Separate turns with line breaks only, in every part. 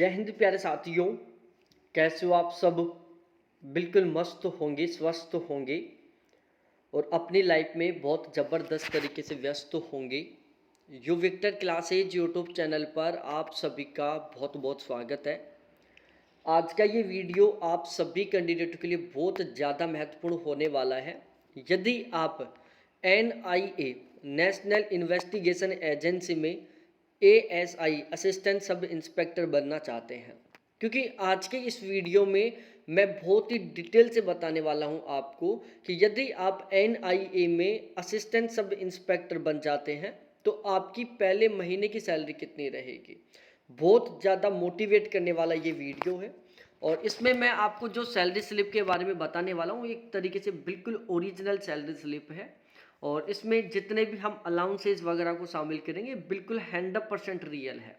जय हिंद प्यारे साथियों। कैसे हो आप सब? बिल्कुल मस्त होंगे, स्वस्थ होंगे और अपनी लाइफ में बहुत ज़बरदस्त तरीके से व्यस्त होंगे। U Victor classes YouTube channel पर आप सभी का बहुत बहुत स्वागत है। आज का ये वीडियो आप सभी कैंडिडेट के लिए बहुत ज़्यादा महत्वपूर्ण होने वाला है। यदि आप NIA नेशनल इन्वेस्टिगेशन एजेंसी में ASI असिस्टेंट सब इंस्पेक्टर बनना चाहते हैं, क्योंकि आज के इस वीडियो में मैं बहुत ही डिटेल से बताने वाला हूं आपको कि यदि आप NIA में असिस्टेंट सब इंस्पेक्टर बन जाते हैं तो आपकी पहले महीने की सैलरी कितनी रहेगी। बहुत ज़्यादा मोटिवेट करने वाला ये वीडियो है और इसमें मैं आपको जो सैलरी स्लिप के बारे में बताने वाला हूँ एक तरीके से बिल्कुल ओरिजिनल सैलरी स्लिप है और इसमें जितने भी हम अलाउंसेज वगैरह को शामिल करेंगे बिल्कुल 100% रियल है।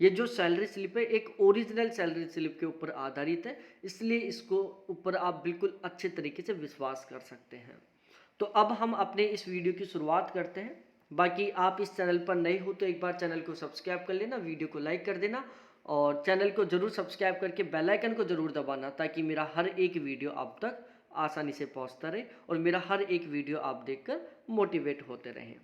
ये जो सैलरी स्लिप है एक ओरिजिनल सैलरी स्लिप के ऊपर आधारित है, इसलिए इसको ऊपर आप बिल्कुल अच्छे तरीके से विश्वास कर सकते हैं। तो अब हम अपने इस वीडियो की शुरुआत करते हैं। बाकी आप इस चैनल पर नए हो तो एक बार चैनल को सब्सक्राइब कर लेना, वीडियो को लाइक कर देना और चैनल को जरूर सब्सक्राइब करके बेल आइकन को जरूर दबाना, ताकि मेरा हर एक वीडियो आप तक आसानी से पहुंचता रहे और मेरा हर एक वीडियो आप देखकर मोटिवेट होते रहें।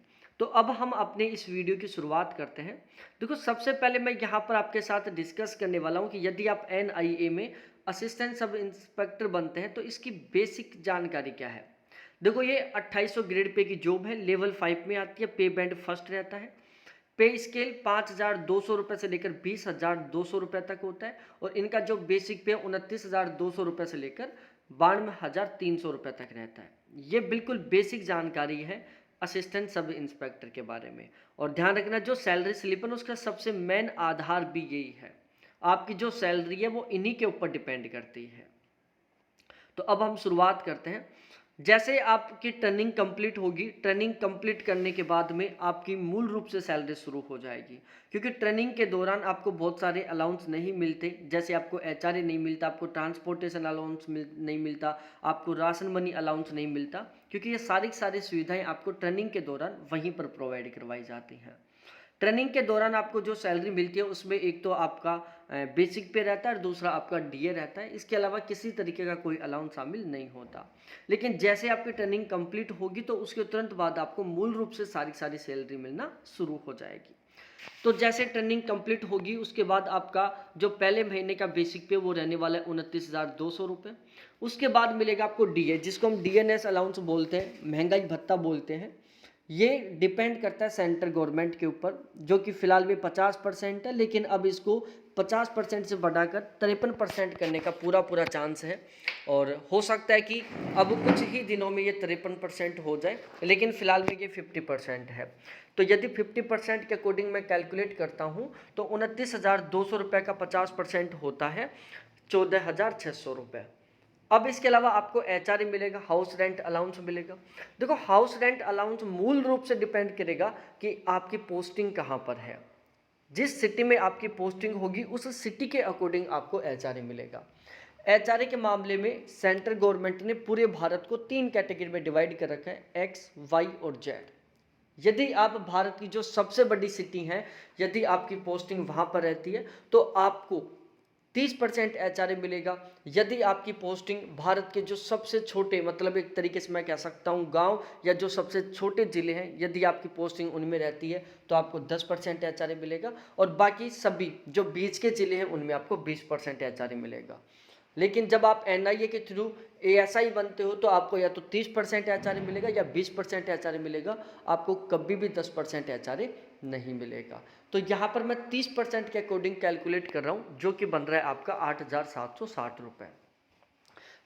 तो अब हम अपने इस वीडियो की शुरुआत करते हैं। देखो, सबसे पहले मैं यहाँ पर आपके साथ डिस्कस करने वाला हूँ कि यदि आप NIA में असिस्टेंट सब इंस्पेक्टर बनते हैं तो इसकी बेसिक जानकारी क्या है। देखो, ये 2800 ग्रेड पे की जॉब है, लेवल 5 में आती है, पे बैंड फर्स्ट रहता है। पे स्केल 5,200 रुपये से लेकर 20,200 रुपये तक होता है और इनका जो बेसिक पे 29,200 रुपये से लेकर 92,300 रुपये तक रहता है। ये बिल्कुल बेसिक जानकारी है असिस्टेंट सब इंस्पेक्टर के बारे में। और ध्यान रखना, जो सैलरी स्लिप है उसका सबसे मेन आधार भी यही है। आपकी जो सैलरी है वो इन्हीं के ऊपर डिपेंड करती है। तो अब हम शुरुआत करते हैं। जैसे आपकी ट्रेनिंग कंप्लीट होगी, ट्रेनिंग कंप्लीट करने के बाद में आपकी मूल रूप से सैलरी शुरू हो जाएगी, क्योंकि ट्रेनिंग के दौरान आपको बहुत सारे अलाउंस नहीं मिलते। जैसे आपको HRA नहीं मिलता, आपको ट्रांसपोर्टेशन अलाउंस नहीं मिलता, आपको राशन मनी अलाउंस नहीं मिलता, क्योंकि ये सारी सुविधाएं आपको ट्रेनिंग के दौरान वहीं पर प्रोवाइड करवाई जाती हैं। ट्रेनिंग के दौरान आपको जो सैलरी मिलती है उसमें एक तो आपका बेसिक पे रहता है और दूसरा आपका DA रहता है। इसके अलावा किसी तरीके का कोई अलाउंस शामिल नहीं होता। लेकिन जैसे आपकी ट्रेनिंग कंप्लीट होगी तो उसके तुरंत बाद आपको मूल रूप से सारी सैलरी मिलना शुरू हो जाएगी। तो जैसे ट्रेनिंग कंप्लीट होगी उसके बाद आपका जो पहले महीने का बेसिक पे वो रहने वाला है 29,200 रुपये। उसके बाद मिलेगा आपको DA, जिसको हम DNS अलाउंस बोलते हैं, महंगाई भत्ता बोलते हैं। ये डिपेंड करता है सेंट्रल गवर्नमेंट के ऊपर, जो कि फिलहाल में 50% है, लेकिन अब इसको 50% से बढ़ाकर 53% करने का पूरा चांस है। और हो सकता है कि अब कुछ ही दिनों में ये 53% हो जाए, लेकिन फिलहाल में ये 50% है। तो यदि 50% के अकॉर्डिंग मैं कैलकुलेट करता हूँ तो 29,200 रुपये का 50% होता है 14,600 रुपये। अब इसके अलावा आपको HRA मिलेगा, हाउस रेंट अलाउंस मिलेगा। देखो, हाउस रेंट अलाउंस मूल रूप से डिपेंड करेगा कि आपकी पोस्टिंग कहाँ पर है। जिस सिटी में आपकी पोस्टिंग होगी उस सिटी के अकॉर्डिंग आपको HRA मिलेगा। HRA के मामले में सेंट्रल गवर्नमेंट ने पूरे भारत को 3 कैटेगरी में डिवाइड कर रखा है, X, Y और Z। यदि आप भारत की जो सबसे बड़ी सिटी है, यदि आपकी पोस्टिंग वहाँ पर रहती है तो आपको 30% HRA मिलेगा। यदि आपकी पोस्टिंग भारत के जो सबसे छोटे, मतलब एक तरीके से मैं कह सकता हूँ गांव या जो सबसे छोटे ज़िले हैं, यदि आपकी पोस्टिंग उनमें रहती है तो आपको 10% HRA मिलेगा और बाकी सभी जो बीच के ज़िले हैं उनमें आपको 20% HRA मिलेगा। लेकिन जब आप NIA के थ्रू ASI बनते हो तो आपको या तो 30% HRA मिलेगा या 20% HRA मिलेगा, आपको कभी भी 10% HRA नहीं मिलेगा। तो यहाँ पर मैं 30% के अकॉर्डिंग कैलकुलेट कर रहा हूँ, जो कि बन रहा है आपका 8,760 रुपये।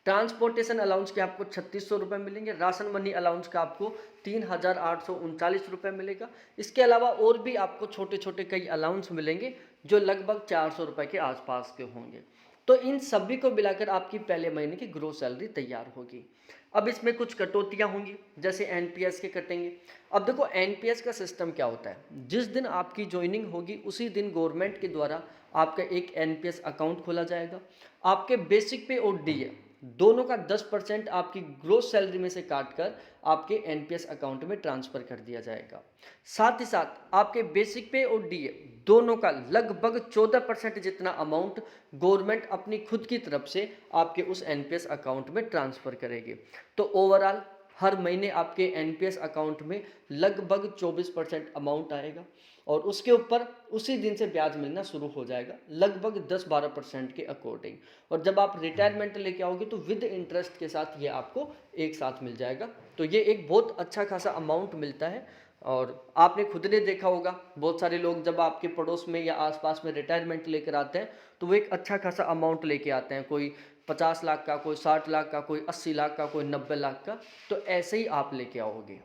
ट्रांसपोर्टेशन अलाउंस के आपको 3,600 रुपये मिलेंगे। राशन मनी अलाउंस का आपको 3,839 रुपये मिलेगा। इसके अलावा और भी आपको छोटे छोटे कई अलाउंस मिलेंगे जो लगभग 400 रुपये के आसपास के होंगे। तो इन सभी को मिलाकर आपकी पहले महीने की ग्रोस सैलरी तैयार होगी। अब इसमें कुछ कटौतियाँ होंगी, जैसे NPS के कटेंगे। अब देखो, NPS का सिस्टम क्या होता है, जिस दिन आपकी ज्वाइनिंग होगी उसी दिन गवर्नमेंट के द्वारा आपका एक NPS अकाउंट खोला जाएगा। आपके बेसिक पे और DA दोनों का 10% आपकी ग्रोस सैलरी में से काट कर आपके एनपीएस अकाउंट में ट्रांसफ़र कर दिया जाएगा। साथ ही साथ आपके बेसिक पे और डीए दोनों का लगभग 14% जितना अमाउंट गवर्नमेंट अपनी खुद की तरफ से आपके उस एनपीएस अकाउंट में ट्रांसफ़र करेगी। तो ओवरऑल हर महीने आपके एनपीएस अकाउंट में लगभग 24% अमाउंट आएगा और उसके ऊपर उसी दिन से ब्याज मिलना शुरू हो जाएगा लगभग 10-12% के अकॉर्डिंग। और जब आप रिटायरमेंट लेके आओगे तो विद इंटरेस्ट के साथ ये आपको एक साथ मिल जाएगा। तो ये एक बहुत अच्छा खासा अमाउंट मिलता है और आपने खुद ने देखा होगा बहुत सारे लोग जब आपके पड़ोस में या आसपास में रिटायरमेंट लेकर आते हैं तो वो एक अच्छा खासा अमाउंट लेके आते हैं, कोई 50 लाख का, कोई 60 लाख का, कोई 80 लाख का, कोई 90 लाख का। तो ऐसे ही आप लेके आओगे।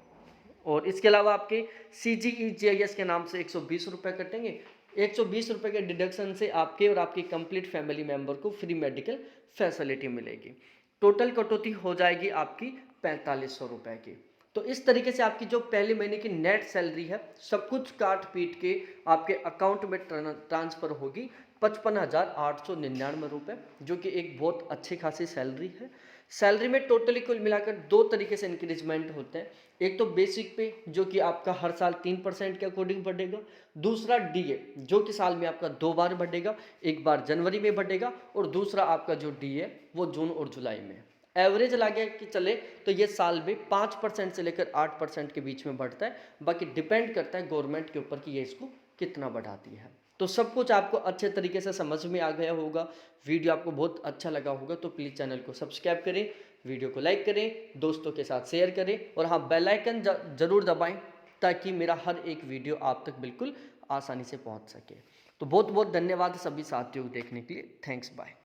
और इसके अलावा आपके CGEGIS के नाम से 120 रुपये कटेंगे। 120 रुपये के डिडक्शन से आपके और आपकी कंप्लीट फैमिली मेंबर को फ्री मेडिकल फैसिलिटी मिलेगी। टोटल कटौती हो जाएगी आपकी 4500 रुपये की। तो इस तरीके से आपकी जो पहले महीने की नेट सैलरी है सब कुछ काट पीट के आपके अकाउंट में ट्रांसफ़र होगी 55,899 रुपये, जो कि एक बहुत अच्छी खासी सैलरी है। सैलरी में टोटली कुल मिलाकर दो तरीके से इंक्रीजमेंट होते हैं। एक तो बेसिक पे जो कि आपका हर साल 3% के अकॉर्डिंग बढ़ेगा, दूसरा डीए जो कि साल में आपका 2 बार बढ़ेगा, एक बार जनवरी में बढ़ेगा और दूसरा आपका जो डीए वो जून और जुलाई में। एवरेज लगा कि चले तो ये साल में 5% से लेकर 8% के बीच में बढ़ता है। बाकी डिपेंड करता है गवर्नमेंट के ऊपर कि ये इसको कितना बढ़ाती है। तो सब कुछ आपको अच्छे तरीके से समझ में आ गया होगा। वीडियो आपको बहुत अच्छा लगा होगा तो प्लीज़ चैनल को सब्सक्राइब करें, वीडियो को लाइक करें, दोस्तों के साथ शेयर करें और हाँ बेल आइकन ज़रूर दबाएं ताकि मेरा हर एक वीडियो आप तक बिल्कुल आसानी से पहुंच सके। तो बहुत बहुत धन्यवाद सभी साथियों को देखने के लिए। Thanks, bye.